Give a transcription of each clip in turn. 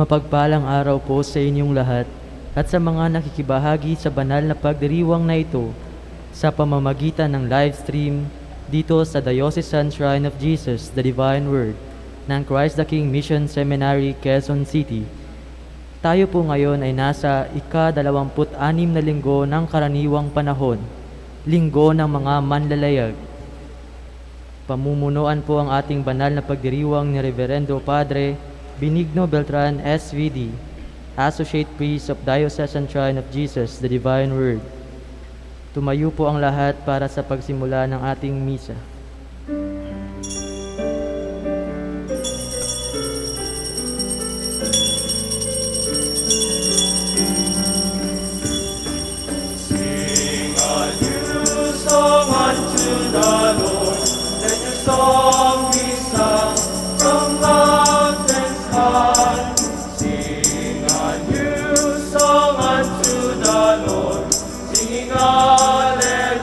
Mapagpalang araw po sa inyong lahat at sa mga nakikibahagi sa banal na pagdiriwang na ito sa pamamagitan ng live stream dito sa Diocesan Shrine of Jesus, the Divine Word ng Christ the King Mission Seminary, Quezon City. Tayo po ngayon ay nasa ika-26 na linggo ng karaniwang panahon, linggo ng mga manlalayag. Pamumunuan po ang ating banal na pagdiriwang ni Reverendo Padre Benigno Beltran, SVD, Associate Priest of Diocesan Shrine of Jesus, the Divine Word. Tumayo po ang lahat para sa pagsimula ng ating misa. Sing a new song unto the Lord. Let your song be sung from mountains high. Sing a new song unto the Lord, singing Hallelujah.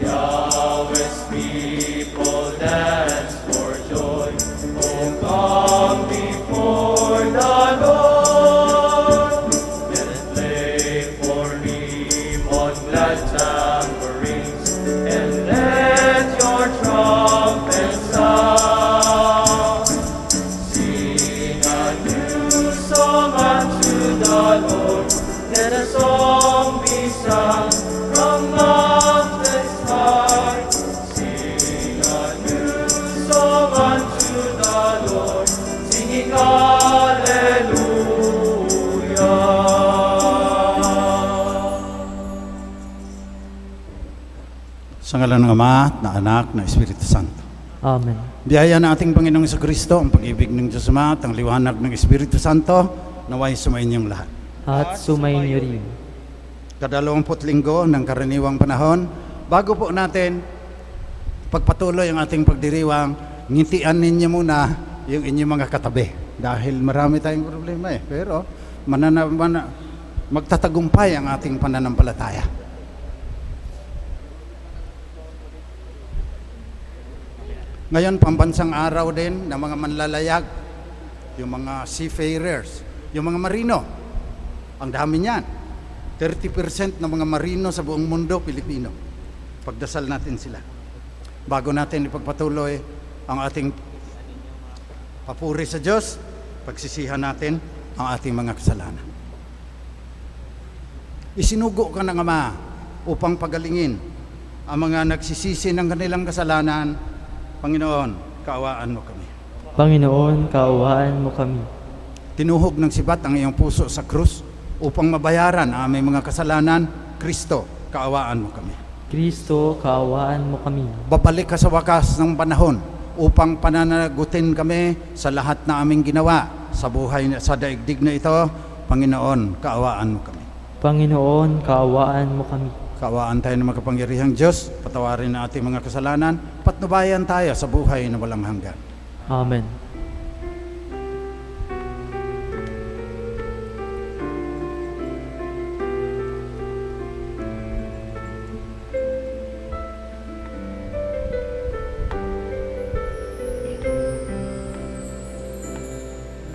Yahweh's people dance for joy. Oh, come before the Lord. Let it play for him on glad tambourines, and let your trumpets sound. Sing a new song unto the Lord. Let a song be sung from mountains high. Sing a new song unto the Lord, singing Hallelujah. Sa ngalan ng Ama, at ng Anak, na Espiritu Santo. Amen. Biyaya ng ating Panginoong Jesucristo, ang pag-ibig ng Diyos Ama, at ang liwanag ng Espiritu Santo, naway sumayin niyong lahat. At sumayin niyo rin. Kada-20 linggo ng karaniwang panahon, bago po natin pagpatuloy ang ating pagdiriwang, ngitian ninyo muna yung inyong mga katabi. Dahil marami tayong problema pero magtatagumpay ang ating pananampalataya. Ngayon, pambansang araw din ng mga manlalayag, yung mga seafarers, yung mga marino. Ang dami niyan. 30% ng mga marino sa buong mundo, Pilipino. Pagdasal natin sila. Bago natin ipagpatuloy ang ating papuri sa Diyos, pagsisihan natin ang ating mga kasalanan. Isinugo ka ng Ama upang pagalingin ang mga nagsisisi ng kanilang kasalanan. Panginoon, kaawaan mo kami. Panginoon, kaawaan mo kami. Tinuhog ng sibat ang iyong puso sa krus upang mabayaran ang aming mga kasalanan. Kristo, kaawaan mo kami. Kristo, kaawaan mo kami. Babalik ka sa wakas ng panahon upang pananagutin kami sa lahat na aming ginawa sa buhay, sa daigdig na ito. Panginoon, kaawaan mo kami. Panginoon, kaawaan mo kami. Kaawaan tayo ng makapangyarihang Diyos, patawarin ang ating mga kasalanan, patnubayan tayo sa buhay na walang hanggan. Amen.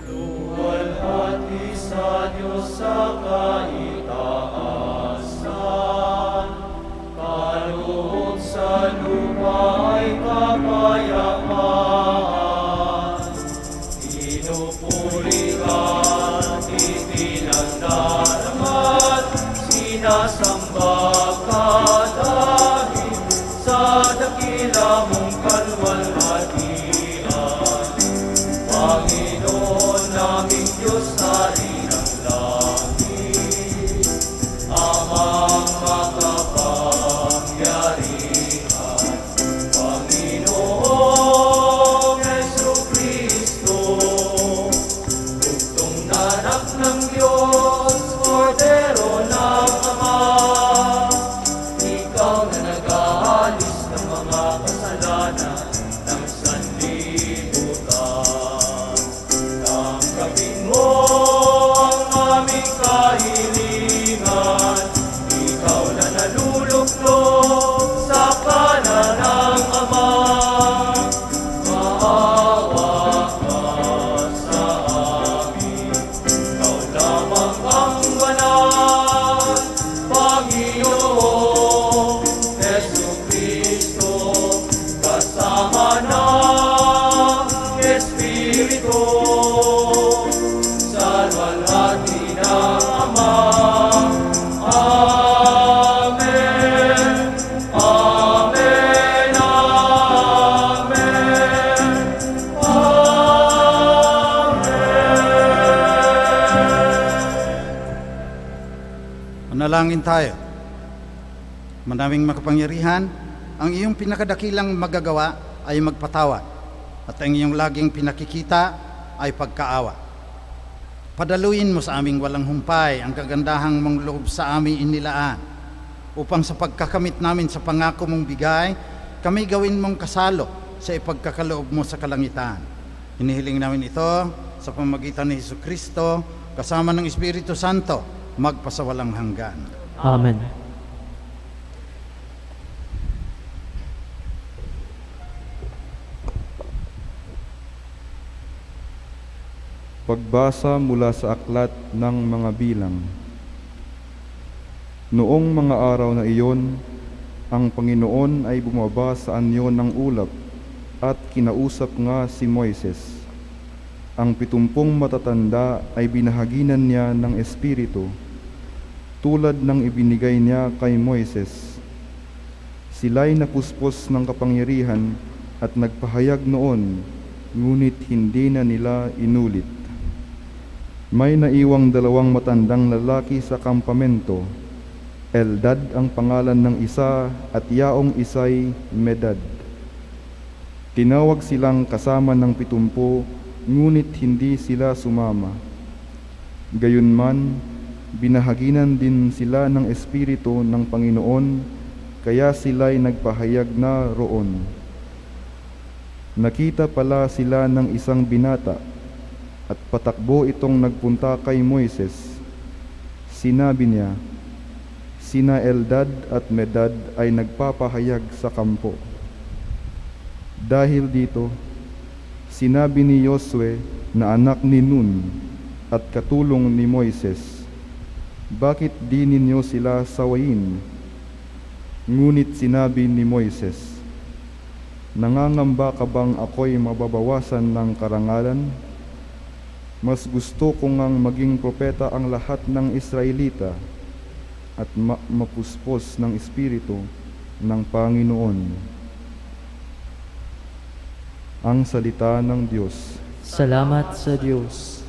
Luwalhati sa Diyos sa kaitaasan, kaloob sa lupa ay kapayapaan. Pinupuri ka, itinagdarama't sinasamba ka dahil sa dakila mong kalwalhatian. Panginoon naming Diyos sa inang langit, Amang makapangyarihan, Panginoong Jesucristo, bugtong na anak ng Diyos, Kordero ng Ama, Manalangin tayo. Manaming makapangyarihan, ang iyong pinakadakilang magagawa ay magpatawad, at ang iyong laging pinakikita ay pagkaawa. Padaluin mo sa aming walang humpay ang kagandahang mong loob sa aming inilaan, upang sa pagkakamit namin sa pangako mong bigay, kami gawin mong kasalo sa ipagkakaloob mo sa kalangitan. Hinihiling namin ito sa pamamagitan ni Jesucristo, kasama ng Espiritu Santo, magpasawalang hanggan. Amen. Pagbasa mula sa aklat ng mga bilang. Noong mga araw na iyon, ang Panginoon ay bumaba sa anyo ng ulap at kinausap nga si Moises. Ang 70 matatanda ay binahaginan niya ng Espiritu, tulad ng ibinigay niya kay Moises. Sila'y napuspos ng kapangyarihan at nagpahayag noon, ngunit hindi na nila inulit. May naiwang 2 matandang lalaki sa kampamento. Eldad ang pangalan ng isa at yaong isa'y Medad. Tinawag silang kasama ng 70, ngunit hindi sila sumama. Gayunman, binahaginan din sila ng Espiritu ng Panginoon, kaya sila'y nagpahayag na roon. Nakita pala sila ng isang binata, at patakbo itong nagpunta kay Moises. Sinabi niya, sina Eldad at Medad ay nagpapahayag sa kampo. Dahil dito, sinabi ni Josue na anak ni Nun at katulong ni Moises, bakit di ninyo sila sawayin? Ngunit sinabi ni Moises, nangangamba ka bang ako'y mababawasan ng karangalan? Mas gusto ko ngang maging propeta ang lahat ng Israelita at mapuspos ng Espiritu ng Panginoon. Ang salita ng Diyos. Salamat sa Diyos.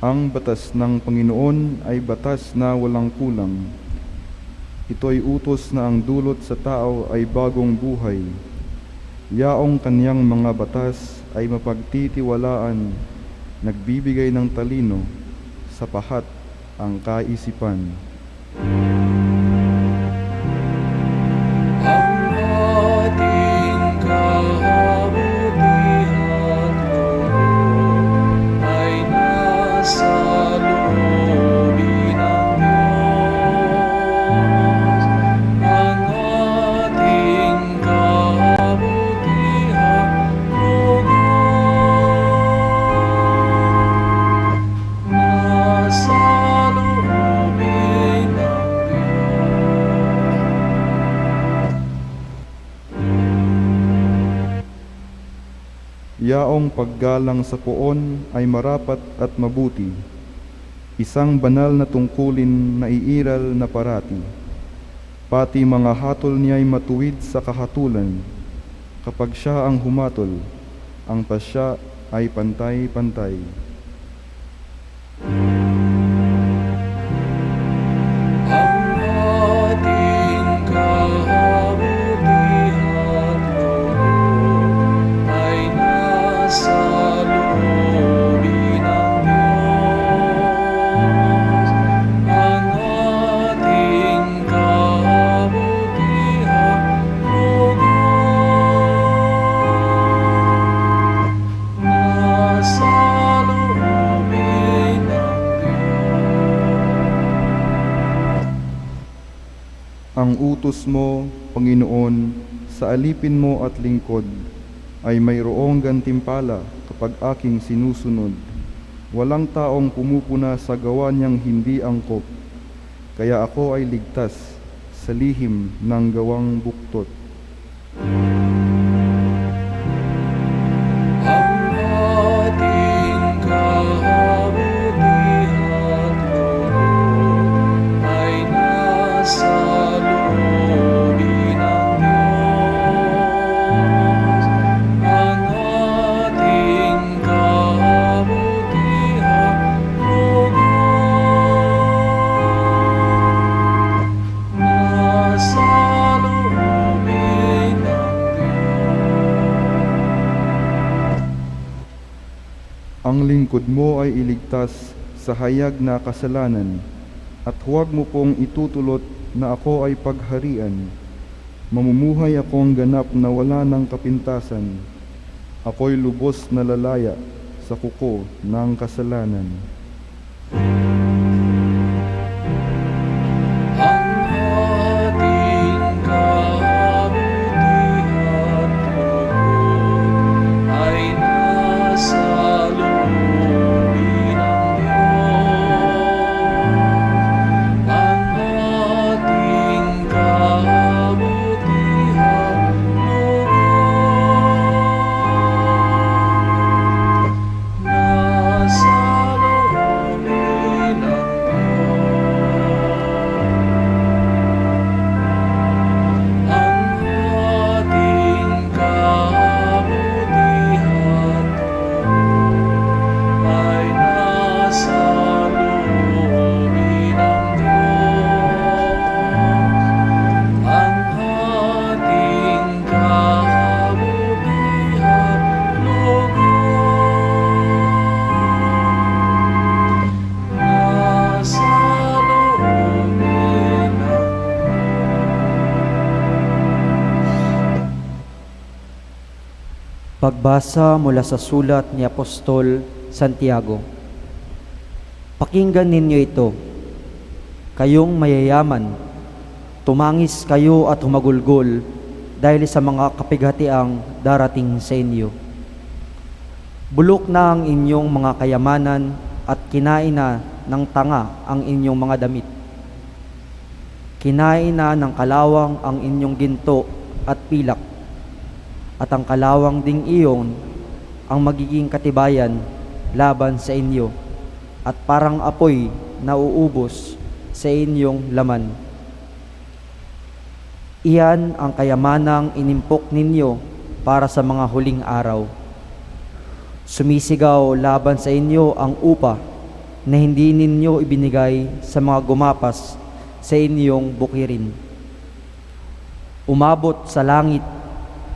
Ang batas ng Panginoon ay batas na walang kulang. Ito ay utos na ang dulot sa tao ay bagong buhay. Yaong kaniyang mga batas ay mapagtitiwalaan, nagbibigay ng talino, sa pahat ang kaisipan. Yaong paggalang sa poon ay marapat at mabuti, isang banal na tungkulin na iiral na parati. Pati mga hatol niya'y matuwid sa kahatulan. Kapag siya ang humatol, ang pasya ay pantay-pantay. Ang ating kabutihan, Lord, ay nasa loobin ng Diyos. Ang ating kabutihan, Lord, nasa loobin ng Ang utos mo, Panginoon, sa alipin mo at lingkod, ay mayroong gantimpala kapag aking sinusunod. Walang taong pumupuna sa gawa niyang hindi angkop, kaya ako ay ligtas sa lihim ng gawang buktot. Ang ating kabutihan, Lord, ay nasa loobin ng Diyos. Ang ating kabutihan, Lord, nasa loobin ng Ang lingkod mo ay iligtas sa hayag na kasalanan, at huwag mo pong itutulot na ako ay pagharian. Mamumuhay akong ganap na wala ng kapintasan. Ako'y lubos na lalaya sa kuko ng kasalanan. Ang ating kabutihan, Lord, ay nasa loobin ng Diyos. Ang ating kabutihan, Lord, nasa loobin ng ang ating kabutihan, ay nasa loobin ng Diyos. Ang ating kabutihan, Lord, nasa loobin ng Pagbasa mula sa sulat ni Apostol Santiago. Pakinggan ninyo ito, kayong mayayaman, tumangis kayo at humagulgol dahil sa mga kapighatiang darating sa inyo. Bulok na ang inyong mga kayamanan at kinain na ng tanga ang inyong mga damit. Kinain na ng kalawang ang inyong ginto at pilak, at ang kalawang ding iyon ang magiging katibayan laban sa inyo, at parang apoy na uubos sa inyong laman. Iyan ang kayamanang inimpok ninyo para sa mga huling araw. Sumisigaw laban sa inyo ang upa na hindi ninyo ibinigay sa mga gumapas sa inyong bukirin. Umabot sa langit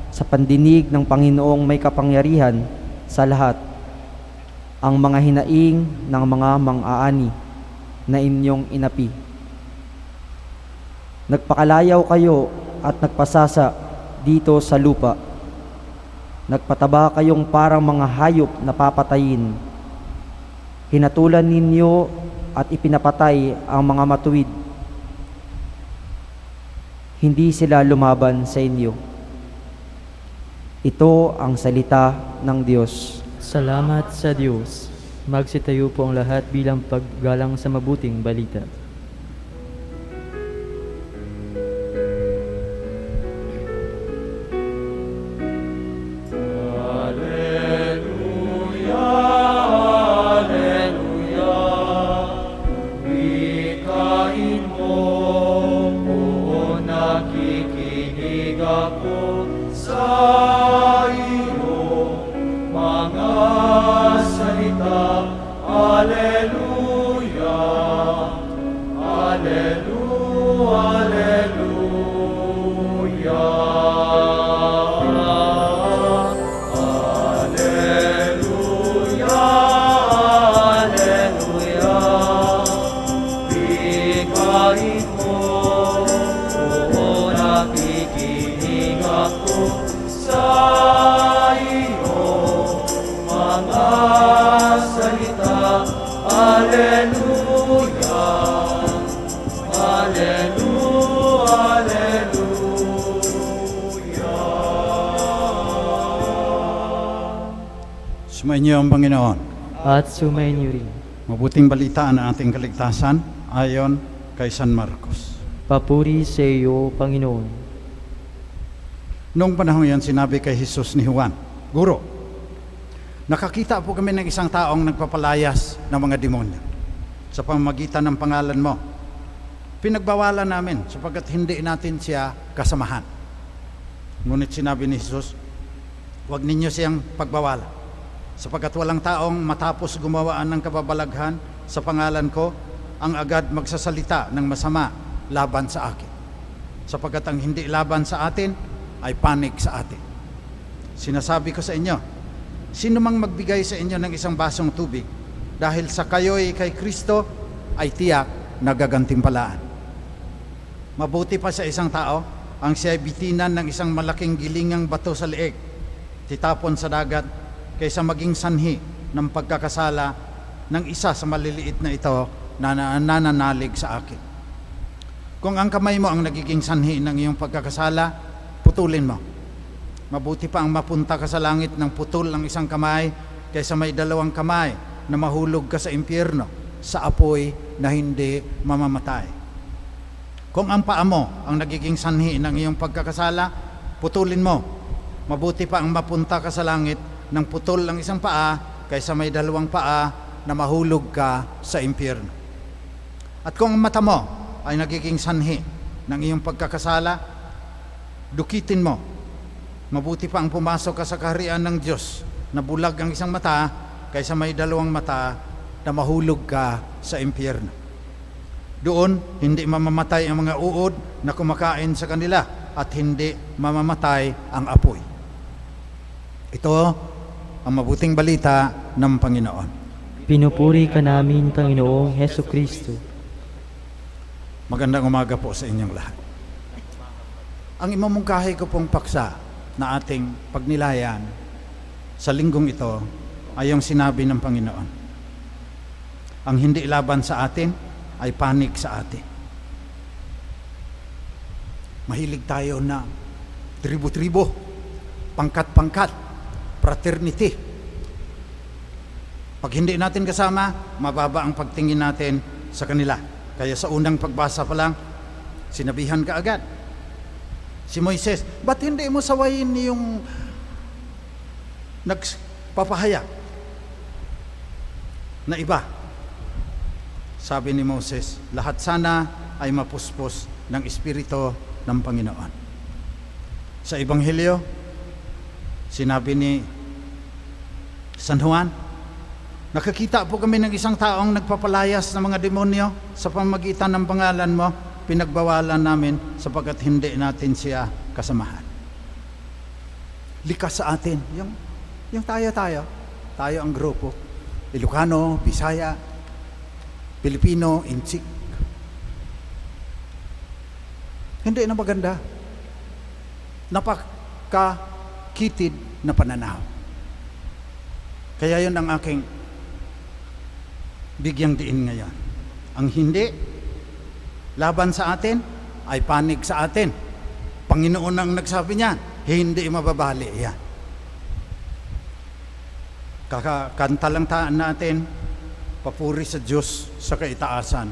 sa pandinig ng Panginoong may kapangyarihan sa lahat ang mga hinaing ng mga mang-aani na inyong inapi. Nagpakalayaw kayo at nagpasasa dito sa lupa. Nagpataba kayong parang mga hayop na papatayin. Hinatulan ninyo at ipinapatay ang mga matuwid. Hindi sila lumaban sa inyo. Ito ang salita ng Diyos. Salamat sa Diyos. Magsitayo po ang lahat bilang paggalang sa mabuting balita. Alleluia. ako sa iyong mga salita. Alleluia, Alleluia, Alleluia. Alleluia, Alleluia. Bigay mo, o nakikinig ako sa iyong mga salita. Alleluia, Alleluia, Alleluia. Sumainyo ang Panginoon. At sumainyo rin. Mabuting balita ang ating kaligtasan ayon kay San Marcos. Papuri sa iyo, Panginoon. Noong panahon yan, sinabi kay Jesus ni Juan, Guro, nakakita po kami ng isang taong nagpapalayas ng mga demonyo sa pamamagitan ng pangalan mo. Pinagbawalan namin sapagkat hindi natin siya kasamahan. Ngunit sinabi ni Jesus, huwag ninyo siyang pagbawalan sapagkat walang taong matapos gumawaan ng kababalaghan sa pangalan ko ang agad magsasalita ng masama laban sa akin. Sapagkat ang hindi laban sa atin ay panig sa atin. Sinasabi ko sa inyo, sino mang magbigay sa inyo ng isang basong tubig dahil sa kayo'y kay Kristo ay tiyak na gagantimpalaan. Mabuti pa sa isang tao ang siya'y bitinan ng isang malaking gilingang bato sa leeg, titapon sa dagat, kaysa maging sanhi ng pagkakasala ng isa sa maliliit na ito na nananalig sa akin. Kung ang kamay mo ang nagiging sanhi ng iyong pagkakasala, putulin mo. Mabuti pa ang mapunta ka sa langit ng putol ng isang kamay kaysa may dalawang kamay na mahulog ka sa impyerno sa apoy na hindi mamamatay. Kung ang paa mo ang nagiging sanhi ng iyong pagkakasala, putulin mo. Mabuti pa ang mapunta ka sa langit ng putol ng isang paa kaysa may dalawang paa na mahulog ka sa impyerno. At kung ang mata mo ay nagiging sanhi ng iyong pagkakasala, dukitin mo. Mabuti pa ang pumasok ka sa kaharian ng Diyos na bulag ang isang mata kaysa may dalawang mata na mahulog ka sa impyerno. Doon, hindi mamamatay ang mga uod na kumakain sa kanila at hindi mamamatay ang apoy. Ito ang mabuting balita ng Panginoon. Pinupuri ka namin, Panginoong Heso Kristo. Magandang umaga po sa inyong lahat. Ang imamungkahi ko pong paksa na ating pagnilayan sa linggong ito ay yung sinabi ng Panginoon. Ang hindi laban sa atin ay panig sa atin. Mahilig tayo na tribo-tribo, pangkat-pangkat, fraternity. Pag hindi natin kasama, mababa ang pagtingin natin sa kanila. Kaya sa unang pagbasa pa lang, sinabihan ka agad. Si Moises, ba't hindi mo sawayin yung nagpapahayag na iba? Sabi ni Moses, lahat sana ay mapuspos ng Espiritu ng Panginoon. Sa Ebanghelyo, sinabi ni San Juan, nakakita po kami ng isang taong nagpapalayas ng mga demonyo sa pamamagitan ng pangalan mo, pinagbawalan namin sapagkat hindi natin siya kasamahan. Likas sa atin, yung tayo ang grupo, Ilocano, Bisaya, Pilipino, Intsik. Hindi na maganda. Napakakitid na pananaw. Kaya yun ang aking bigyang diin ngayon. Ang hindi laban sa atin ay panig sa atin. Panginoon ang nagsabi niyan, hindi mababali yan. Kakanta lang natin, papuri sa Diyos sa kaitaasan.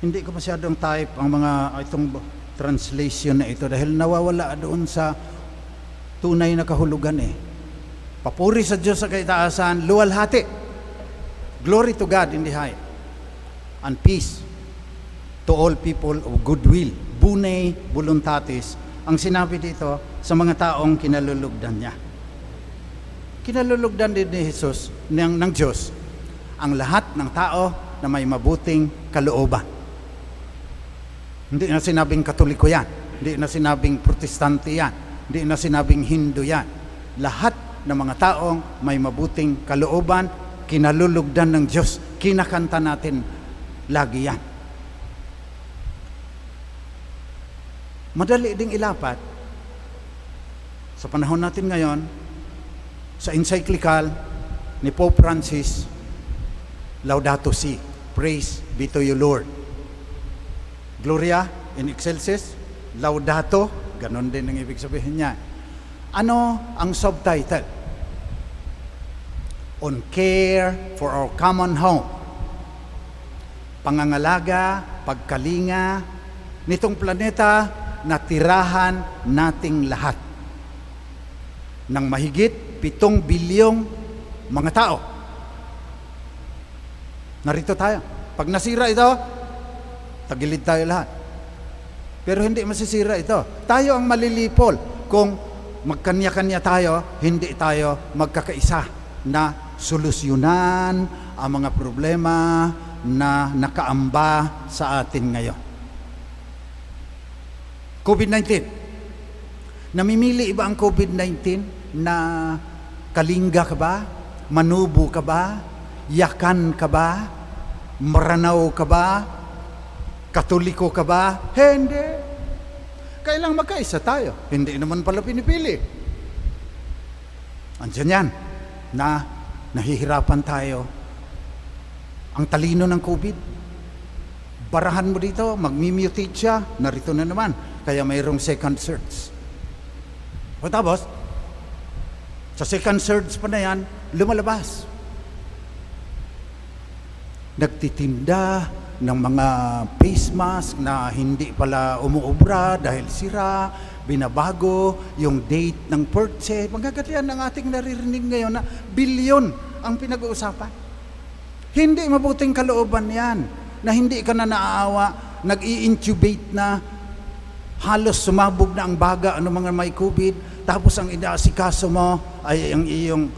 Hindi ko masyadong type ang mga itong translation na ito dahil nawawala doon sa tunay na kahulugan eh. Papuri sa Diyos sa kaitaasan, luwalhati. Glory to God in the high. And peace to all people of goodwill. Bune voluntatis ang sinabi dito sa mga taong kinalulugdan niya. Kinalulugdan din ni Jesus, ng Diyos, ang lahat ng tao na may mabuting kalooban. Hindi na sinabing Katoliko yan, hindi na sinabing Protestante yan, hindi na sinabing Hindu yan. Lahat ng mga taong may mabuting kalooban, kinalulugdan ng Diyos, kinakanta natin lagi yan. Madali ding ilapat sa panahon natin ngayon sa encyclical ni Pope Francis, Laudato Si, praise be to you Lord. Gloria in excelsis, Laudato, ganon din ang ibig sabihin niya. Ano ang subtitle? On care for our common home. Pangangalaga, pagkalinga nitong planeta na tirahan nating lahat ng mahigit 7 bilyong mga tao. Narito tayo. Pag nasira ito, tagilid tayo lahat. Pero hindi masisira ito. Tayo ang malilipol kung magkanya-kanya tayo, hindi tayo magkakaisa na solusyunan ang mga problema na nakaamba sa atin ngayon. COVID-19. Namimili ba ang COVID-19 na kalingga ka ba? Manubo ka ba? Yakan ka ba? Maranaw ka ba? Katoliko ka ba? Hindi. Kailang magkaisa tayo. Hindi naman pala pinipili. Andiyan yan na nahihirapan tayo. Ang talino ng COVID, barahan mo dito, magmi-mutate siya, narito na naman. Kaya mayroong second surge. O tapos, sa second surge pa na yan, lumalabas. Nagtitinda ng mga face mask na hindi pala umuubra dahil sira, binabago yung date ng purchase. Magagatian ng ating naririnig ngayon na bilyon ang pinag-uusapan. Hindi mabuting kalooban yan, na hindi ka na naaawa, nag-i-intubate na, halos sumabog na ang baga ano mga may COVID, tapos ang inaasikaso mo ay ang iyong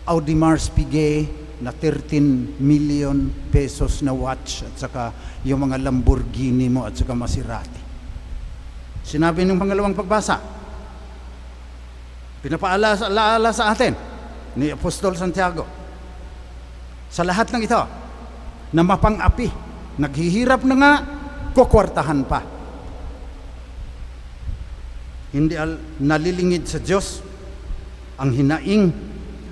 Audemars Piguet na 13 million pesos na watch at saka yung mga Lamborghini mo at saka Maserati. Sinabi ng pangalawang pagbasa, pinapaalala sa atin ni Apostol Santiago, sa lahat ng ito na mapang-api, naghihirap na nga, kukwartahan pa. Hindi nalilingid sa Diyos ang hinaing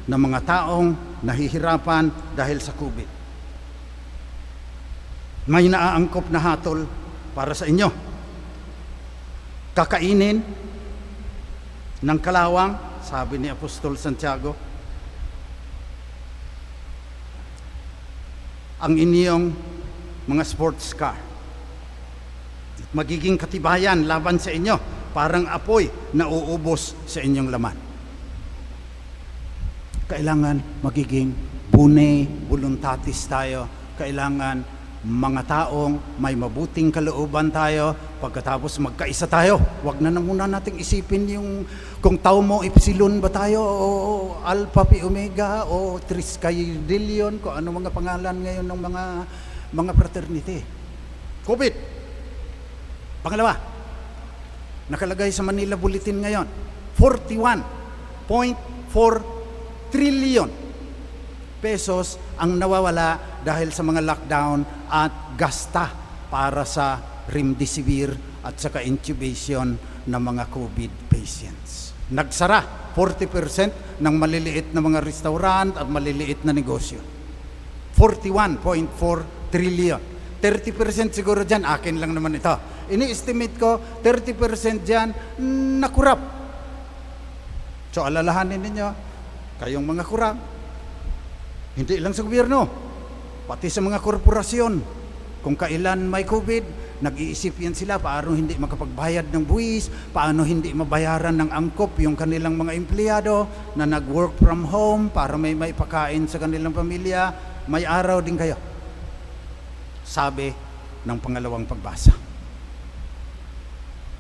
ng mga taong nahihirapan dahil sa COVID. May naaangkop na hatol para sa inyo. Kakainin ng kalawang, sabi ni Apostol Santiago, ang inyong mga sports car. Magiging katibayan laban sa inyo, parang apoy na uubos sa inyong laman. Kailangan magiging bune, voluntatis tayo. Kailangan mga taong may mabuting kalooban tayo. Pagkatapos magkaisa tayo. Huwag na muna nating isipin yung kung tau mo epsilon ba tayo o alpha pi omega o triskayrillion, kung ano mga pangalan ngayon ng mga fraternity. COVID. Pangalawa, nakalagay sa Manila Bulletin ngayon, 41.4 trillion pesos ang nawawala dahil sa mga lockdown at gasta para sa remdesivir at saka intubation ng mga COVID patients. Nagsara 40% ng maliliit na mga restaurant at maliliit na negosyo. 41.4 trillion. 30% siguro dyan, akin lang naman ito. Ini-estimate ko, 30% dyan, nakurap. So, alalahanin ninyo, kayong mga kurap, hindi lang sa gobyerno, pati sa mga korporasyon. Kung kailan may COVID, nag-iisip yan sila, paano hindi makapagbayad ng buwis, paano hindi mabayaran ng angkop yung kanilang mga empleyado na nag-work from home para may pakain sa kanilang pamilya. May araw din kayo. Sabi ng pangalawang pagbasa.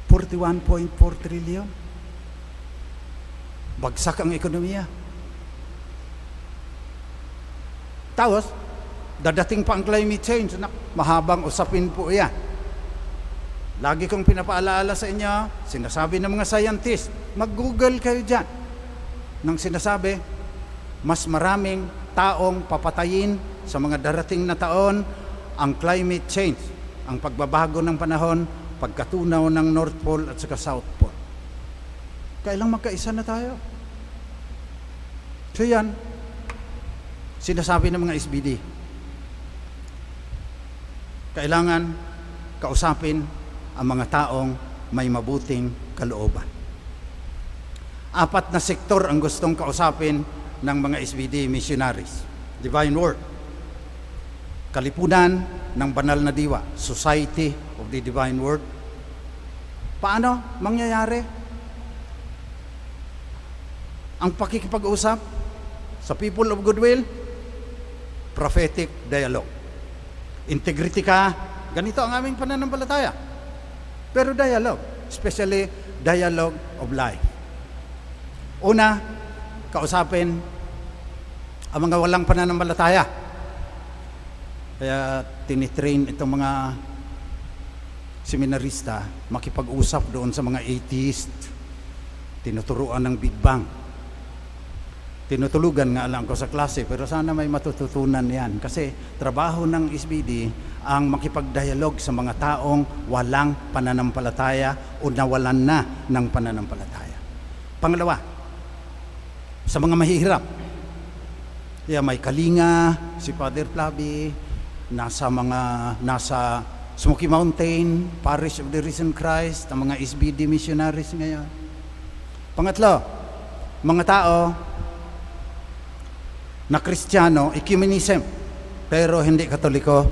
41 41.4 trillion. Bagsak ang ekonomiya. Tapos, dadating pa ang climate change. Mahabang usapin po yan. Lagi kong pinapaalaala sa inyo, sinasabi ng mga scientist, mag-google kayo dyan. Nang sinasabi, mas maraming taong papatayin sa mga darating na taon ang climate change, ang pagbabago ng panahon, pagkatunaw ng North Pole at saka South Pole. Kailang magkaisa na tayo. So yan, sinasabi ng mga SBD, kailangan kausapin ang mga taong may mabuting kalooban. 4 na sektor ang gustong kausapin ng mga SBD missionaries. Divine Word, Kalipunan ng Banal na Diwa, Society of the Divine Word. Paano mangyayari ang pakikipag-usap sa people of goodwill? Prophetic dialogue. Integrity ka, ganito ang aming pananampalataya. Pero dialogue, especially dialogue of life. Una, kausapin ang mga walang pananampalataya. Kaya tinitrain itong mga seminarista makipag-usap doon sa mga atheist. Tinuturuan ng Big Bang. Tinutulugan nga lang ko sa klase, pero sana may matututunan yan. Kasi trabaho ng SBD ang makipag-dialogue sa mga taong walang pananampalataya o nawalan na ng pananampalataya. Pangalawa, sa mga mahihirap. Kaya may Kalinga, si Father Flavi, nasa Smoky Mountain, Parish of the Risen Christ, ang mga SBD missionaries ngayon. Pangatlo, mga tao na Kristiyano, ecumenism, pero hindi Katoliko,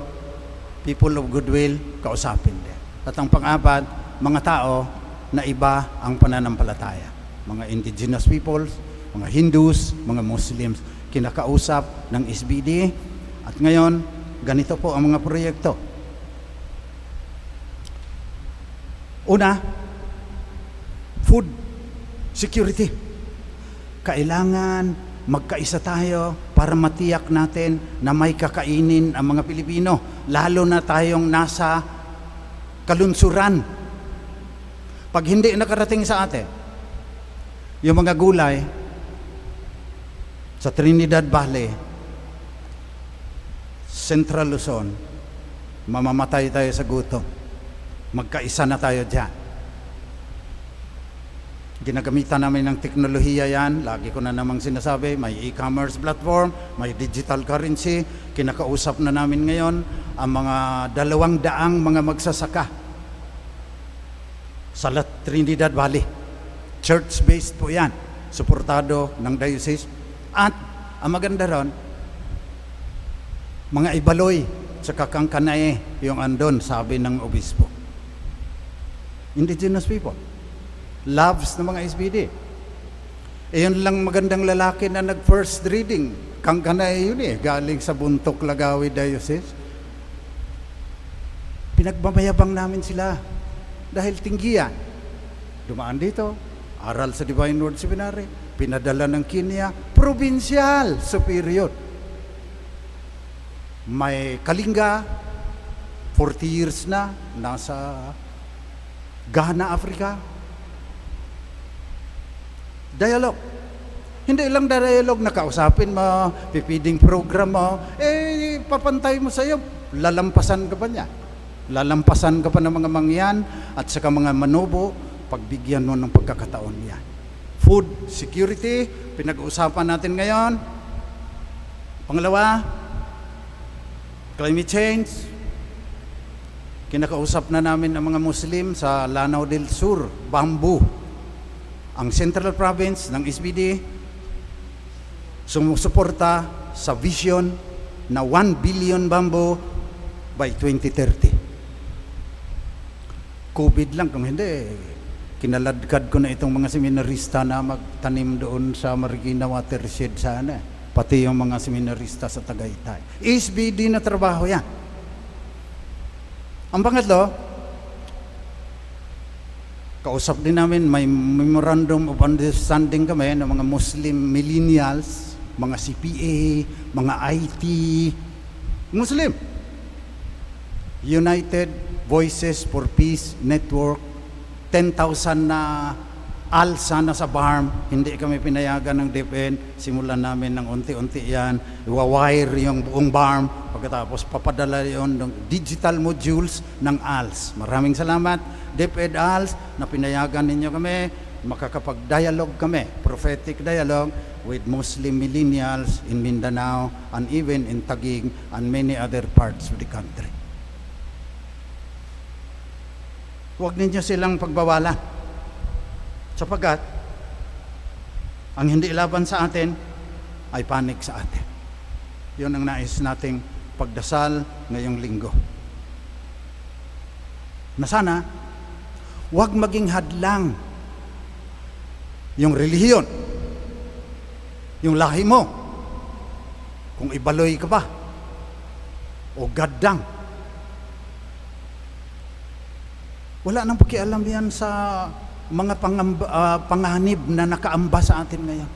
people of goodwill, kausapin din. At ang pang-apat, mga tao na iba ang pananampalataya. Mga indigenous peoples, mga Hindus, mga Muslims, kinakausap ng SBD. At ngayon, ganito po ang mga proyekto. Una, food security. Kailangan magkaisa tayo para matiyak natin na may kakainin ang mga Pilipino, lalo na tayong nasa kalunsuran. Pag hindi nakarating sa atin, yung mga gulay sa Trinidad Valley, Central Luzon, mamamatay tayo sa gutom. Magkaisa na tayo dyan. Ginagamitan namin ng teknolohiya yan. Lagi ko na namang sinasabi, may e-commerce platform, may digital currency. Kinakausap na namin ngayon ang mga 200 mga magsasaka sa Trinidad Valley. Church-based po yan. Suportado ng diocese. At ang maganda ron, mga Ibaloy sa Kakangkanae yung andon, sabi ng obispo. Indigenous people. Loves ng mga SBD. Yun lang magandang lalaki na nag-first reading. Kangkanae yun galing sa Buntok, Lagawi Diocese. Pinagmamayabang namin sila dahil tinggiyan. Dumaan dito, aral sa Divine Word Seminary, pinadala ng Kenya, provincial superior. May Kalinga, 40 years na, nasa Ghana, Africa. Dialogue. Hindi lang dialogue na kausapin mo, pipiding program mo, papantay mo sa'yo, lalampasan ka pa niya. Lalampasan ka pa ng mga mangyan at saka mga manobo, pagbigyan mo ng pagkakataon niya. Food security, pinag-uusapan natin ngayon. Pangalawa, climate change. Kinakausap na namin ang mga Muslim sa Lanao del Sur, Bamboo. Ang Central Province ng SBD sumusuporta sa vision na 1 billion bamboo by 2030. COVID lang, kung hindi, kinaladkad ko na itong mga seminarista na magtanim doon sa Marikina Watershed sana. Pati yung mga seminarista sa Tagaytay. SBD na trabaho yan. Ang pangatlo, Kausap din namin, may memorandum of understanding kami ng mga Muslim millennials, mga CPA, mga IT, Muslim. United Voices for Peace Network, 10,000 na alsa na sa BARM, hindi kami pinayagan ng DepEd, simulan namin ng unti-unti yan, iwawire yung buong BARM, pagkatapos papadala yon ng digital modules ng ALS. Maraming salamat, DepEd ALS, na pinayagan ninyo kami, makakapag-dialogue kami, prophetic dialogue with Muslim millennials in Mindanao and even in Taguig and many other parts of the country. Huwag ninyo silang pagbawalan. Sapagat, ang hindi laban sa atin ay panig sa atin. Yun ang nais nating pagdasal ngayong linggo. Na sana, huwag maging hadlang yung relihiyon, yung lahi mo, kung ibaloy ka ba, o gaddang. Wala nang pakialam yan sa mga panganib na nakaamba sa atin ngayon.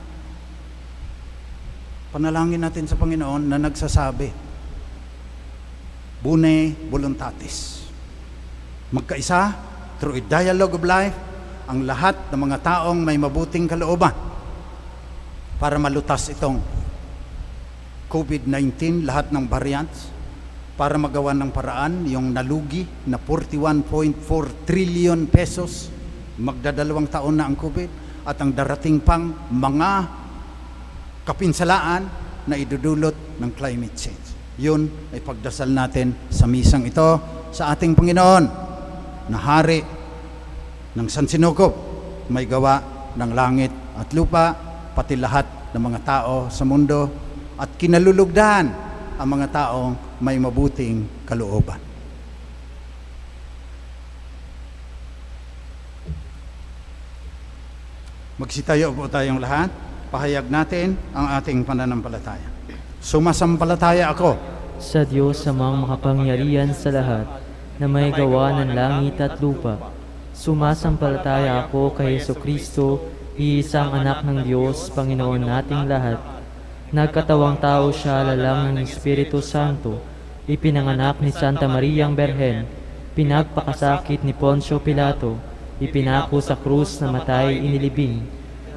Panalangin natin sa Panginoon na nagsasabi, Bone voluntatis. Magkaisa, through a dialogue of life, ang lahat ng mga taong may mabuting kalooban para malutas itong COVID-19, lahat ng variants, para magawa ng paraan yung nalugi na 41.4 trillion pesos. Magdadalawang taon na ang COVID at ang darating pang mga kapinsalaan na idudulot ng climate change. Yun ay pagdasal natin sa misang ito sa ating Panginoon na Hari ng Sansinukob, may gawa ng langit at lupa, pati lahat ng mga tao sa mundo, at kinalulugdan ang mga taong may mabuting kalooban. Magsitayo po tayong lahat. Pahayag natin ang ating pananampalataya. Sumasampalataya ako sa Diyos sa mga makapangyarihan sa lahat, na may gawa ng langit at lupa. Sumasampalataya ako kay Jesucristo, iisang anak ng Diyos, Panginoon nating lahat. Nagkatawang tao siya, lalang ng Espiritu Santo, ipinanganak ni Santa Mariang Berhen, pinagpakasakit ni Poncio Pilato, ipinako sa krus na matay inilibing,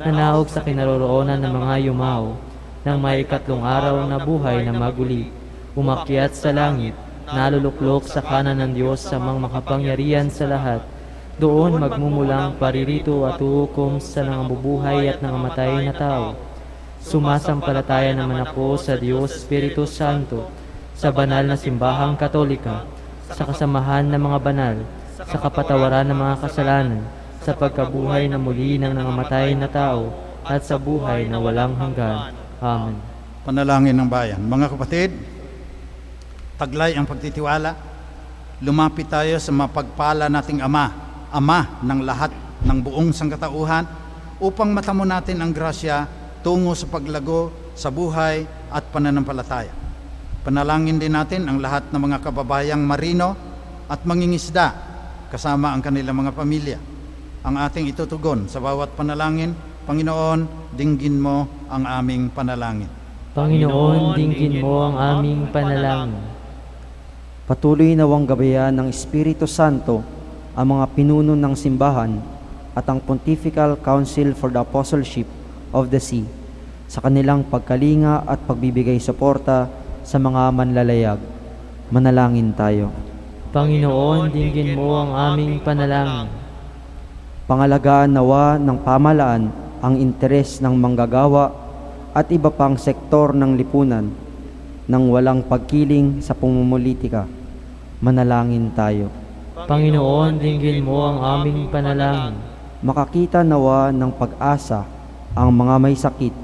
nanahog sa kinaroroonan ng mga yumao, nang may ikatlong araw na buhay na maguli, umakyat sa langit, naluluklok sa kanan ng Diyos sa mga makapangyarihan sa lahat. Doon magmumulang paririto at uhukom sa nangabubuhay at nangamatay na tao. Sumasampalataya naman ako sa Diyos Espiritu Santo, sa banal na simbahang Katolika, sa kasamahan ng mga banal, sa kapatawaran ng mga kasalanan, sa pagkabuhay na muli ng nangamatay na tao, at sa buhay na walang hanggan. Amen. Panalangin ng bayan. Mga kapatid, taglay ang pagtitiwala. Lumapit tayo sa mapagpala nating Ama ng lahat ng buong sangkatauhan, upang matamo natin ang grasya tungo sa paglago sa buhay at pananampalataya. Panalangin din natin ang lahat ng mga kababayang marino at mangingisda, kasama ang kanilang mga pamilya. Ang ating itutugon sa bawat panalangin, Panginoon, dinggin mo ang aming panalangin. Panginoon, dinggin mo ang aming panalangin. Patuloy nawang gabayan ng Espiritu Santo ang mga pinuno ng simbahan at ang Pontifical Council for the Apostleship of the See sa kanilang pagkalinga at pagbibigay suporta sa mga manlalayag. Manalangin tayo. Panginoon, dinggin mo ang aming panalangin. Pangalagaan nawa ng pamahalaan ang interes ng manggagawa at iba pang sektor ng lipunan nang walang pagkiling sa pamumulitika. Manalangin tayo. Panginoon, dinggin mo ang aming panalangin. Makakita nawa ng pag-asa ang mga may sakit,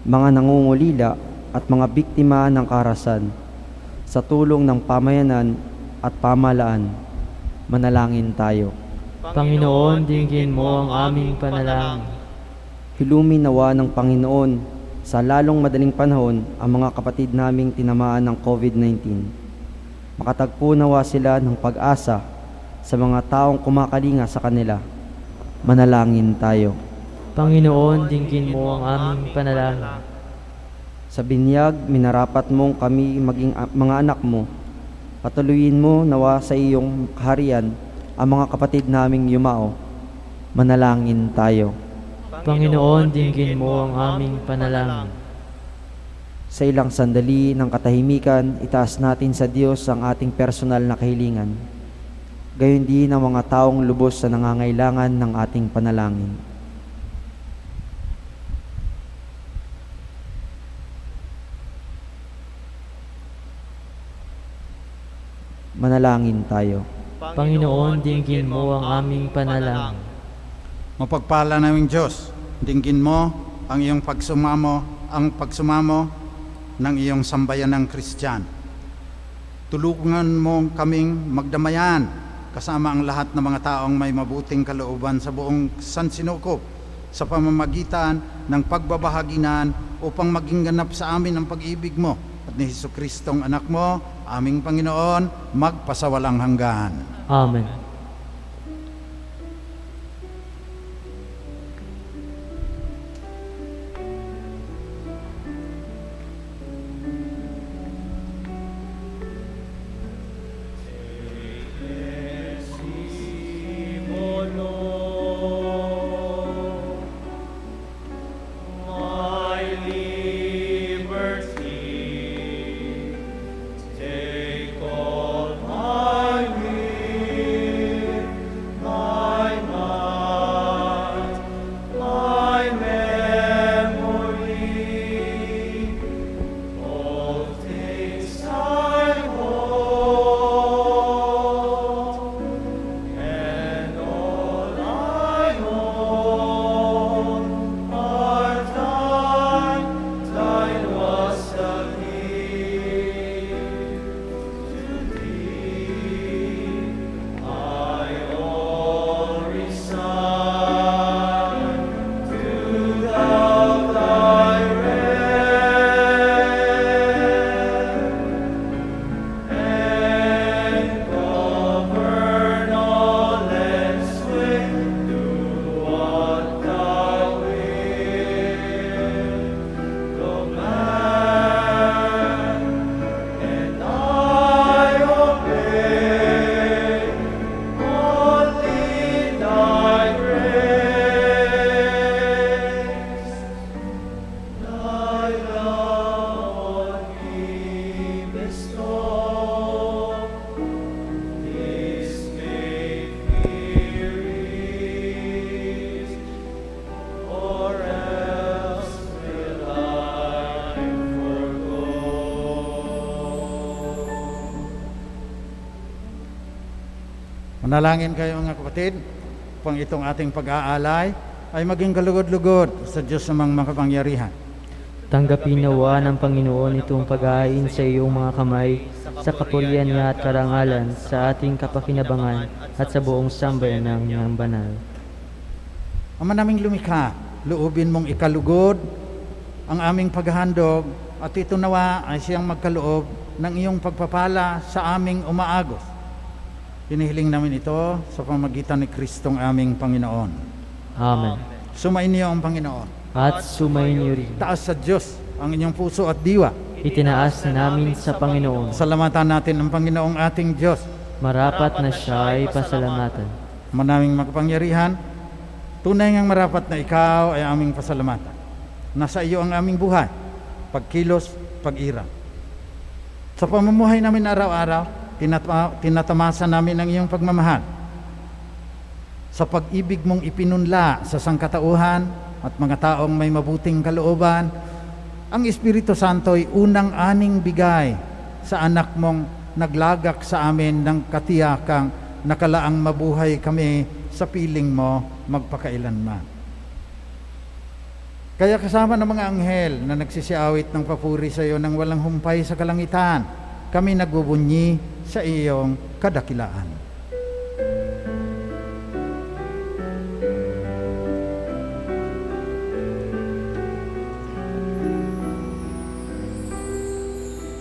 mga nangungulila at mga biktima ng karahasan sa tulong ng pamayanan at pamahalaan. Manalangin tayo. Panginoon, dinggin mo ang aming panalangin. Hilumin nawa ng Panginoon sa lalong madaling panahon ang mga kapatid naming tinamaan ng COVID-19. Makatagpo nawa sila ng pag-asa sa mga taong kumakalinga sa kanila Manalangin tayo. Panginoon, dinggin mo ang aming panalangin. Sa binyag, minarapat mong kami maging mga anak mo. Patuloyin mo nawa sa iyong kaharian ang mga kapatid naming yumao. Manalangin tayo. Panginoon, dinggin mo ang aming panalangin. Sa ilang sandali ng katahimikan, itaas natin sa Diyos ang ating personal na kahilingan. Gayon din ang mga taong lubos sa nangangailangan ng ating panalangin. Manalangin tayo. Panginoon, dinggin mo ang aming panalangin. Mapagpala naming Diyos, dinggin mo ang iyong pagsumamo ng iyong sambayan ng Kristyan. Tulungan mo kaming magdamayan kasama ang lahat ng mga taong may mabuting kalooban sa buong San Sinukob sa pamamagitan ng pagbabahaginan upang maging ganap sa amin ang pag-ibig mo at ni Jesucristong anak mo, aming Panginoon, magpasawalang hanggan. Amen. My liberty, take all my will, my might, my memory, all things I hold, and all I own are thine. Thine was the gift to thee. I all resign to thou thy rest, and govern all and sway, do what thou wilt command, and I obey only thy grace. Thy love on me bestow, this made me rest, or else will I forgo. Manalangin kayo mga kapatid, upang itong ating pag-aalay ay maging kalugod-lugod sa Diyos namang makapangyarihan. Tanggapin nawa ng Panginoon itong pag-ain sa iyong mga kamay sa kapurihan niya at karangalan sa ating kapakinabangan at sa buong sambayan ng niyang banal. Ama naming lumikha, loobin mong ikalugod ang aming paghahandog at ito nawa ay siyang magkaloob ng iyong pagpapala sa aming umaagos. Hinihiling namin ito sa pamagitan ni Kristong aming Panginoon. Amen. Sumainyo ang Panginoon. At sumainyo rin. Taas sa Diyos ang inyong puso at diwa. Itinaas namin sa Panginoon. Salamatan natin ang Panginoong ating Diyos. Marapat na siya ay pasalamatan. Manaming makapangyarihan, tunay ngang marapat na ikaw ay aming pasalamatan. Nasa iyo ang aming buhay, pagkilos, pag-irang. Sa pamumuhay namin araw-araw, tinatamasa namin ang iyong pagmamahal. Sa pag-ibig mong ipinunla sa sangkatauhan at mga taong may mabuting kalooban, ang Espiritu Santo ay unang aning bigay sa anak mong naglagak sa amin ng katiyakang nakalaang mabuhay kami sa piling mo magpakailanman. Kaya kasama ng mga anghel na nagsisiawit ng papuri sa iyo nang walang humpay sa kalangitan, kami nagbubunyi sa iyong kadakilaan.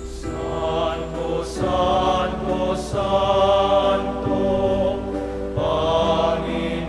Santo, Santo, Santo, Panginoong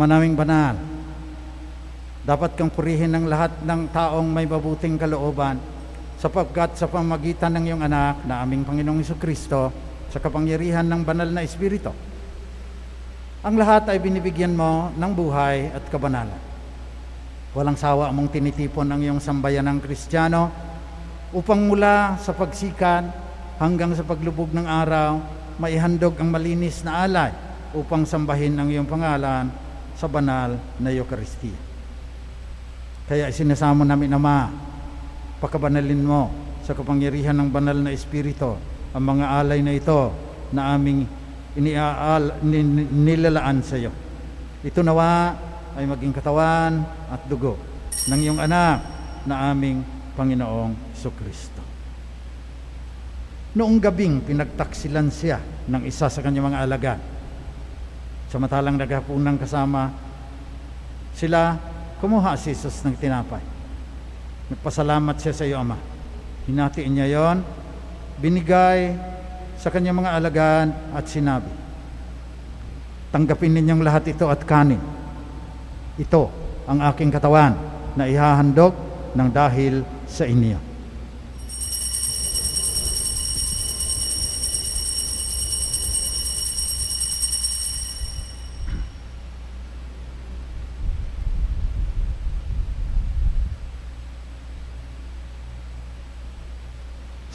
Ama naming banal, dapat kang purihin ng lahat ng taong may mabuting kalooban, sapagkat sa pamagitan ng iyong anak na aming Panginoong Hesukristo, sa kapangyarihan ng banal na Espiritu, ang lahat ay binibigyan mo ng buhay at kabanalan. Walang sawa mong tinitipon ang iyong sambayanang Kristiyano upang mula sa pagsikat hanggang sa paglubog ng araw, maihandog ang malinis na alay upang sambahin ang iyong pangalan sa banal na Eucharistia. Kaya isinasamo namin, Ama, pakabanalin mo sa kapangyarihan ng banal na Espiritu ang mga alay na ito na aming nilalaan sa iyo. Ito nawa ay maging katawan at dugo ng iyong anak na aming Panginoong Hesukristo. Noong gabing pinagtaksilan siya ng isa sa kanyang mga alagad, samantalang naghapunan kasama sila, kumuha si Jesus ng tinapay. Nagpasalamat siya sa iyo, Ama. Hinatiin niya yon, binigay sa kanyang mga alagad at sinabi, tanggapin ninyong lahat ito at kanin. Ito ang aking katawan na ihahandog ng dahil sa inyo.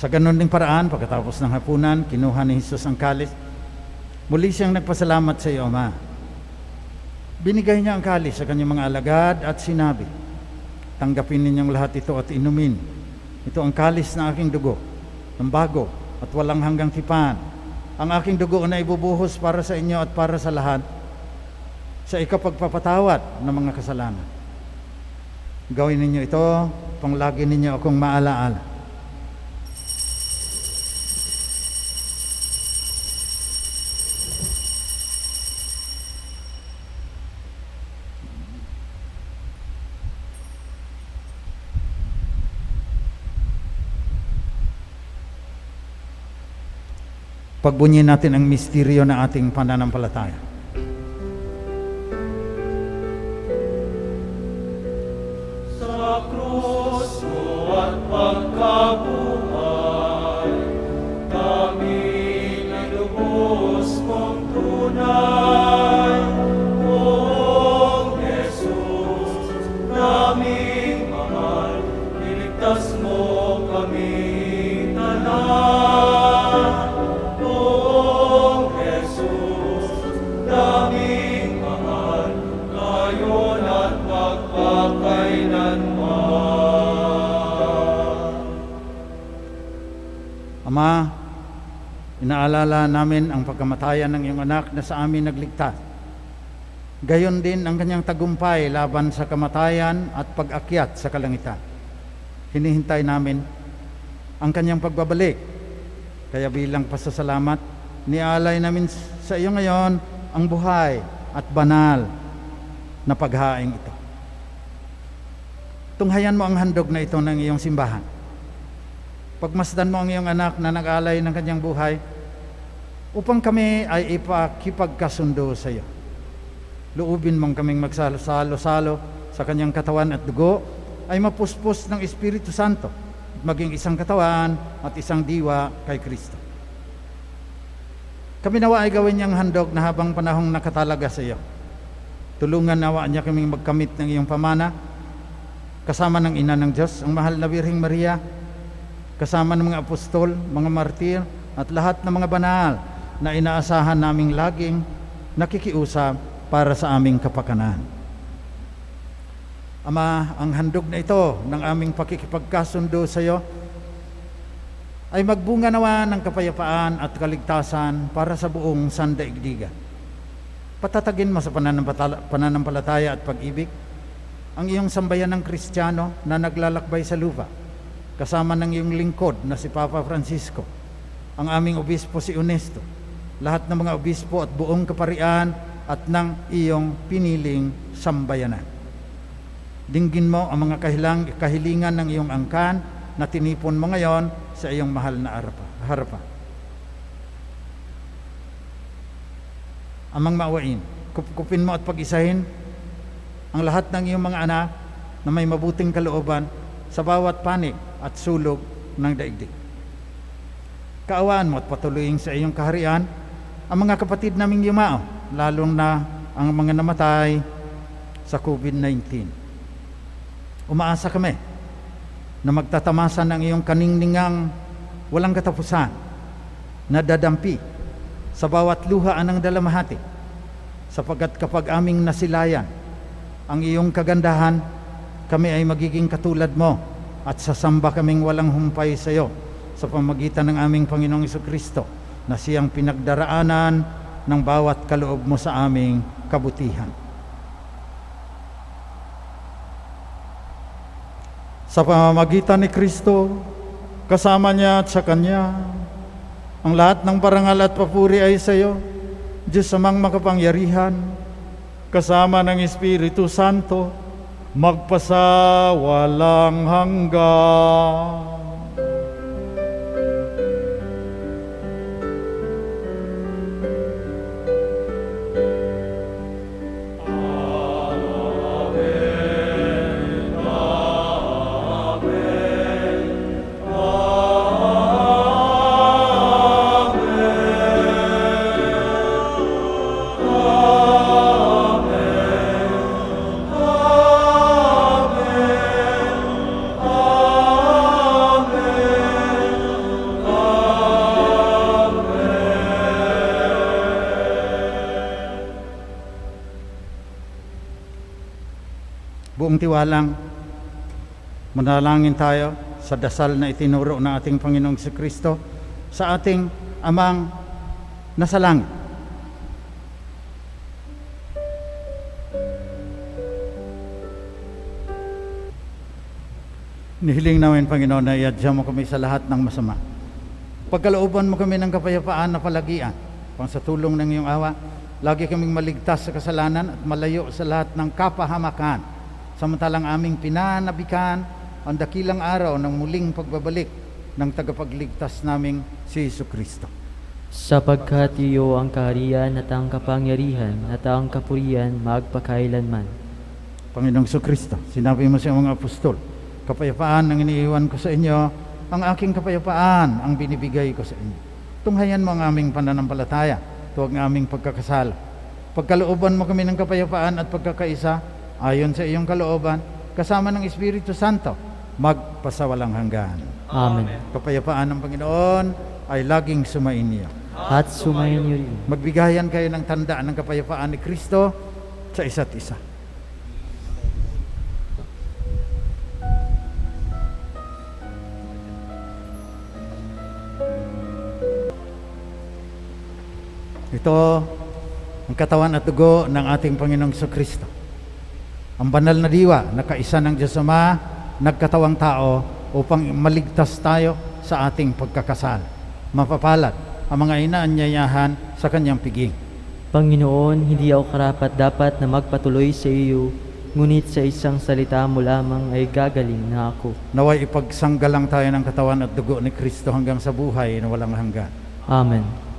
Sa ganon ding paraan, pagkatapos ng hapunan, kinuha ni Jesus ang kalis. Muli siyang nagpasalamat sa iyo, Ama. Binigay niya ang kalis sa kanyang mga alagad at sinabi, tanggapin ninyong lahat ito at inumin. Ito ang kalis na aking dugo, ng bago at walang hanggang tipan. Ang aking dugo na ibubuhos para sa inyo at para sa lahat, sa ikapagpapatawad ng mga kasalanan. Gawin ninyo ito, panglagi ninyo akong maalaala. Pagbunyin natin ang misteryo ng ating pananampalataya. Sa krus mo at pagkabuhay, kami nilubos mong tunay. O Jesus, naming mahal, niligtas mo kami tanan. Ama, inaalala namin ang pagkamatayan ng iyong anak na sa amin nagligtas. Gayon din ang kanyang tagumpay laban sa kamatayan at pag-akyat sa kalangitan. Hinihintay namin ang kanyang pagbabalik. Kaya bilang pasasalamat, nialay namin sa iyo ngayon ang buhay at banal na paghaing ito. Tunghayan mo ang handog na ito ng iyong simbahan. Pagmasdan mo ang iyong anak na nag-alay ng kanyang buhay upang kami ay ipakipagkasundo sa iyo. Luubin mong kaming magsalo-salo sa kanyang katawan at dugo ay mapuspos ng Espiritu Santo at maging isang katawan at isang diwa kay Kristo. Kami nawa ay gawin niyang handog na habang panahong nakatalaga sa iyo. Tulungan nawa niya kaming magkamit ng iyong pamana kasama ng Ina ng Diyos, ang mahal na Birheng Maria, kasama ng mga apostol, mga martir, at lahat ng mga banal na inaasahan naming laging nakikiusap para sa aming kapakanan. Ama, ang handog na ito ng aming pakikipagkasundo sa iyo ay magbunga nawa ng kapayapaan at kaligtasan para sa buong sandaigdigan. Patatagin mo sa pananampalataya at pag-ibig ang iyong sambayan ng Kristiyano na naglalakbay sa lupa, kasama ng iyong lingkod na si Papa Francisco, ang aming obispo si Ernesto, lahat ng mga obispo at buong kaparian at ng iyong piniling sambayanan. Dinggin mo ang mga kahilingan ng iyong angkan na tinipon mo ngayon sa iyong mahal na harapan. Amang maawain, kupkupin mo at pag-isahin ang lahat ng iyong mga anak na may mabuting kalooban sa bawat panig at sulog ng daigdig. Kaawaan mo at patuloyin sa iyong kaharian ang mga kapatid naming yumao, lalong na ang mga namatay sa COVID-19. Umaasa kami na magtatamasan ng iyong kaningningang walang katapusan na dadampi sa bawat luhaan ng dalamhati, sapagkat kapag aming nasilayan ang iyong kagandahan, kami ay magiging katulad mo at sasamba kaming walang humpay sa iyo sa pamagitan ng aming Panginoong Jesucristo na siyang pinagdaraanan ng bawat kaloob mo sa aming kabutihan. Sa pamamagitan ni Kristo, kasama niya at sa Kanya, ang lahat ng parangal at papuri ay sa iyo, Diyos amang makapangyarihan, kasama ng Espiritu Santo, magpasawalang hanggan. Buong tiwalang manalangin tayo sa dasal na itinuro ng ating Panginoong Jesucristo sa ating Amang nasa langit. Nihiling namin, Panginoon, na iadya mo kami sa lahat ng masama. Pagkalooban mo kami ng kapayapaan na palagian, pang sa tulong ng iyong awa, lagi kaming maligtas sa kasalanan at malayo sa lahat ng kapahamakan. Samantalang aming pinanabikan ang dakilang araw ng muling pagbabalik ng tagapagligtas naming si Jesucristo. Sapagkat iyo ang kaharian at ang kapangyarihan at ang kapurihan magpakailanman. Panginoong Jesucristo, sinabi mo sa mga apostol, kapayapaan ang iniiwan ko sa inyo, ang aking kapayapaan ang binibigay ko sa inyo. Tunghayan mo ang aming pananampalataya, tuwag ng aming pagkakasala. Pagkalooban mo kami ng kapayapaan at pagkakaisa, ayon sa iyong kalooban, kasama ng Espiritu Santo, magpasawalang hanggan. Amen. Kapayapaan ng Panginoon ay laging sumainyo. At sumayin niyo rin. Magbigayan kayo ng tanda ng kapayapaan ni Kristo sa isa't isa. Ito ang katawan at dugo ng ating Panginoong Jesucristo. Ang banal na diwa na kaisa ng Diyos Ama, nagkatawang tao upang maligtas tayo sa ating pagkakasala. Mapapalad ang mga inaanyayahan sa kanyang piging. Panginoon, hindi ako karapat dapat na magpatuloy sa iyo, ngunit sa isang salita mo lamang ay gagaling na ako. Naway ipagsanggalang tayo ng katawan at dugo ni Kristo hanggang sa buhay na walang hanggan. Amen.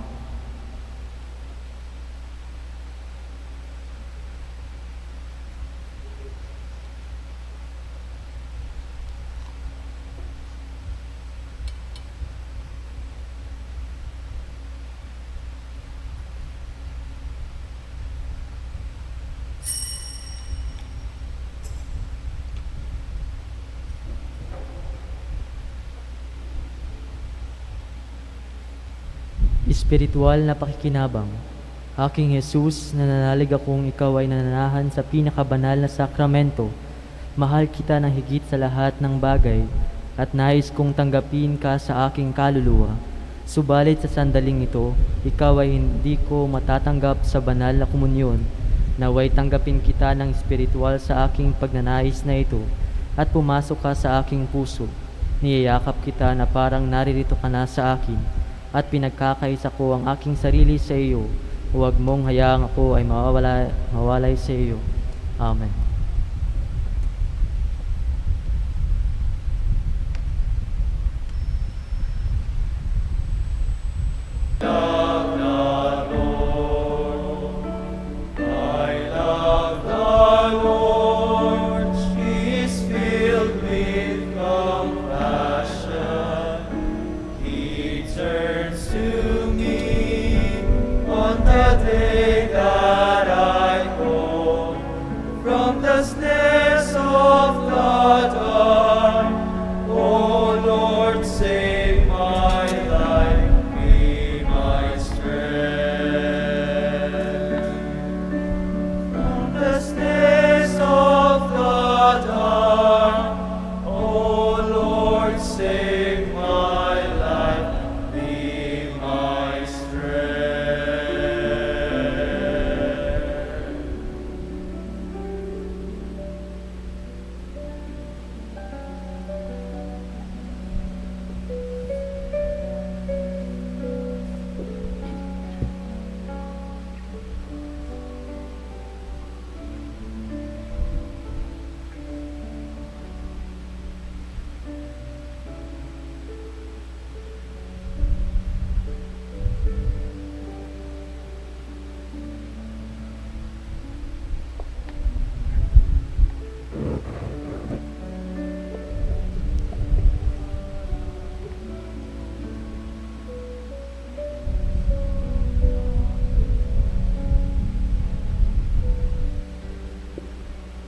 Espiritual na pakikinabang. Aking Jesus, nananalig akong ikaw ay nananahan sa pinakabanal na sakramento. Mahal kita ng higit sa lahat ng bagay at nais kong tanggapin ka sa aking kaluluwa. Subalit sa sandaling ito, ikaw ay hindi ko matatanggap sa banal na komunyon. Naway tanggapin kita ng espiritual sa aking pagnanais na ito at pumasok ka sa aking puso. Niyayakap kita na parang naririto ka na sa akin at pinagkakaisa ko ang aking sarili sa iyo. Huwag mong hayaang ako ay mawalay sa iyo. Amen. I love the Lord.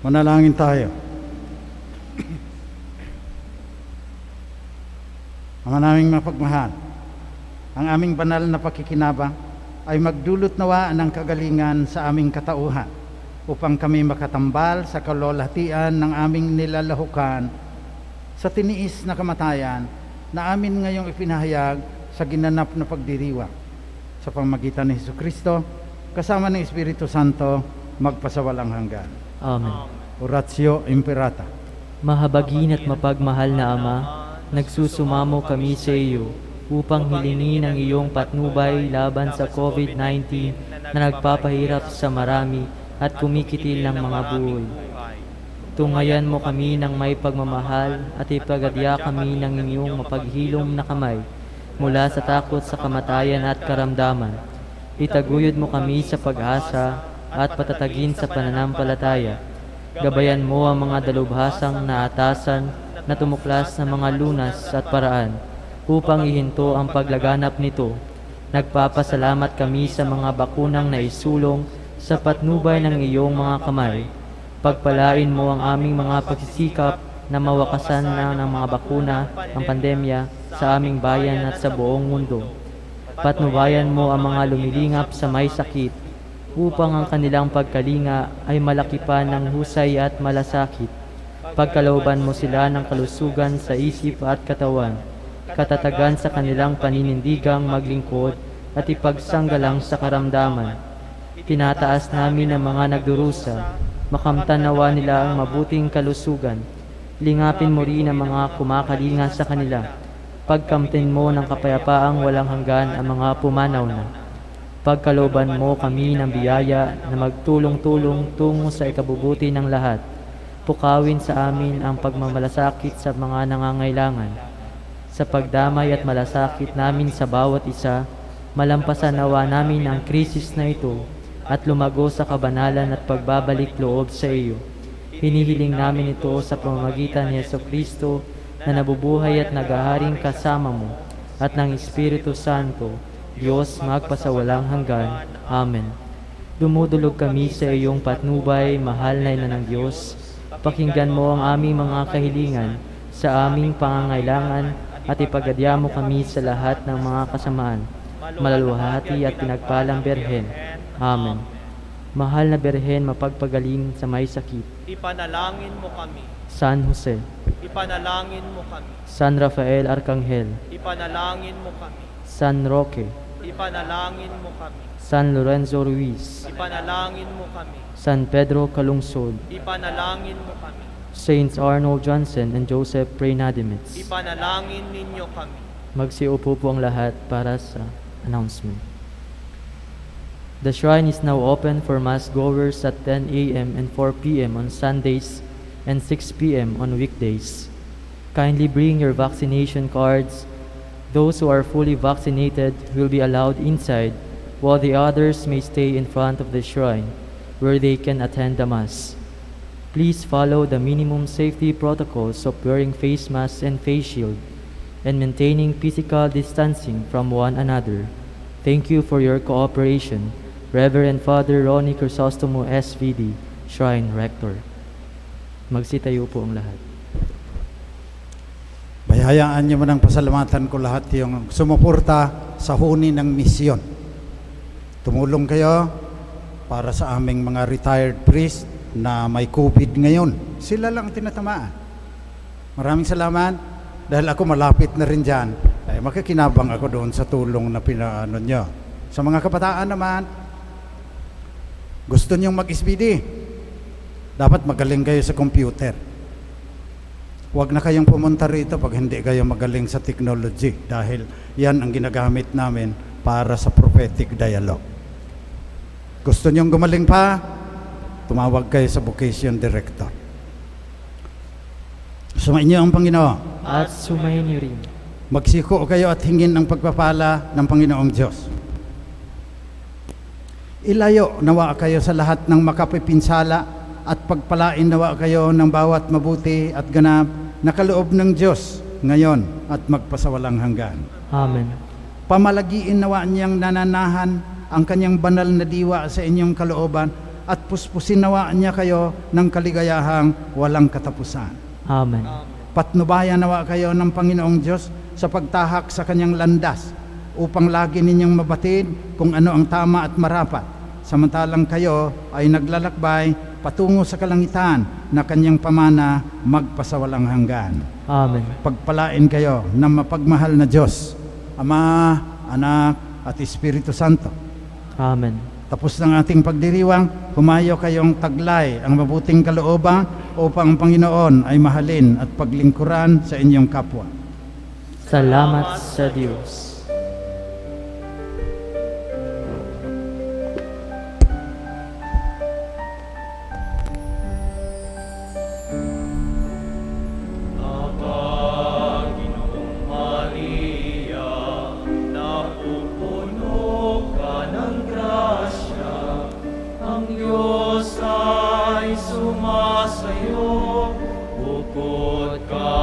Manalangin tayo. Ama naming mapagmahal, ang aming banal na pakikinabang ay magdulot nawa ng kagalingan sa aming katauhan upang kami makatambal sa kalwalhatian ng aming nilalahukan sa tiniis na kamatayan na amin ngayong ipinahayag sa ginanap na pagdiriwang sa pamamagitan ni Jesucristo kasama ng Espiritu Santo magpasawalang hanggan. Amen. Oratio Imperata. Mahabagin at mapagmahal na Ama, nagsusumamo kami sa iyo upang hilingin ang iyong patnubay laban sa COVID-19 na nagpapahirap sa marami at kumikitil ng mga buhay. Tungayan mo kami ng may pagmamahal at ipagadya kami ng iyong mapaghilom na kamay mula sa takot sa kamatayan at karamdaman. Itaguyod mo kami sa pag-asa at patatagin sa pananampalataya. Gabayan mo ang mga dalubhasang naatasan na tumuklas ng mga lunas at paraan upang ihinto ang paglaganap nito. Nagpapasalamat kami sa mga bakunang naisulong sa patnubay ng iyong mga kamay. Pagpalain mo ang aming mga pagsisikap na mawakasan na ng mga bakuna ang pandemya sa aming bayan at sa buong mundo. Patnubayan mo ang mga lumilingap sa may sakit upang ang kanilang pagkalinga ay malaki pa ng husay at malasakit. Pagkalooban mo sila ng kalusugan sa isip at katawan, katatagan sa kanilang paninindigang maglingkod at ipagsanggalang sa karamdaman. Tinataas namin ang mga nagdurusa, makamtan nawa nila ang mabuting kalusugan. Lingapin mo rin ang mga kumakalinga sa kanila. Pagkamtin mo ng kapayapaang walang hanggan ang mga pumanaw na. Pagkalooban mo kami ng biyaya na magtulong-tulong tungo sa ikabubuti ng lahat. Pukawin sa amin ang pagmamalasakit sa mga nangangailangan. Sa pagdamay at malasakit namin sa bawat isa, malampasan nawa namin ang krisis na ito at lumago sa kabanalan at pagbabalik loob sa iyo. Hinihiling namin ito sa pamamagitan ni Jesucristo na nabubuhay at naghaharing kasama mo at ng Espiritu Santo, Diyos magpasawalang hanggan. Amen. Dumudulog kami sa iyong patnubay, mahal na ina ng Diyos. Pakinggan mo ang aming mga kahilingan sa aming pangangailangan at ipagadya mo kami sa lahat ng mga kasamaan. Malaluhati at pinagpalang Berhen. Amen. Mahal na Berhen, mapagpagaling sa may sakit. Ipanalangin mo kami. San Jose, Ipanalangin mo kami. San Rafael Arcangel, Ipanalangin mo kami. San Roque, Ipanalangin mo kami. San Lorenzo Ruiz, Ipanalangin mo kami. San Pedro Calungsod, Ipanalangin mo kami. Saints Arnold Johnson and Joseph Preynadimitz. Ipanalangin ninyo kami. Magsiupo po ang lahat para sa announcement. The shrine is now open for mass goers at 10 a.m. and 4 p.m. on Sundays and 6 p.m. on weekdays. Kindly bring your vaccination cards. Those who are fully vaccinated will be allowed inside, while the others may stay in front of the shrine, where they can attend the Mass. Please follow the minimum safety protocols of wearing face masks and face shield, and maintaining physical distancing from one another. Thank you for your cooperation. Reverend Father Ronnie Crisostomo, SVD, Shrine Rector. Magsitayo po ang lahat. Bayayaan niyo mo ng pasalamatan ko lahat yung sumuporta sa huni ng misyon. Tumulong kayo para sa aming mga retired priest na may COVID ngayon. Sila lang ang tinatamaan. Maraming salamat dahil ako malapit na rin dyan. Ay, makikinabang ako doon sa tulong na pinaano nyo. Sa mga kabataan naman, gusto nyong mag-SBD, dapat magaling kayo sa computer. Huwag na kayong pumunta rito pag hindi kayo magaling sa technology dahil yan ang ginagamit namin para sa prophetic dialogue. Gusto nyong gumaling pa, tumawag kayo sa vocation director. Sumayin niyo ang Panginoon. At sumayin niyo rin. Magsiko kayo at hingin ang pagpapala ng Panginoong Diyos. Ilayo nawa kayo sa lahat ng makapipinsala at pagpalain nawa kayo ng bawat mabuti at ganap na kaloob ng Diyos ngayon at magpasawalang hanggan. Amen. Pamalagiin nawa niyang nananahan ang kanyang banal na diwa sa inyong kalooban at puspusin nawa niya kayo ng kaligayahang walang katapusan. Amen. Patnubayan nawa kayo ng Panginoong Diyos sa pagtahak sa kanyang landas upang lagi ninyong mabatid kung ano ang tama at marapat, samantalang kayo ay naglalakbay patungo sa kalangitan na kanyang pamana magpasawalang hanggan. Amen. Pagpalain kayo ng mapagmahal na Diyos, Ama, Anak, at Espiritu Santo. Amen. Tapos ng ating pagdiriwang, humayo kayong taglay ang mabuting kalooban upang ang Panginoon ay mahalin at paglingkuran sa inyong kapwa. Salamat sa Diyos. Diyos ay sumasayo, bukod ka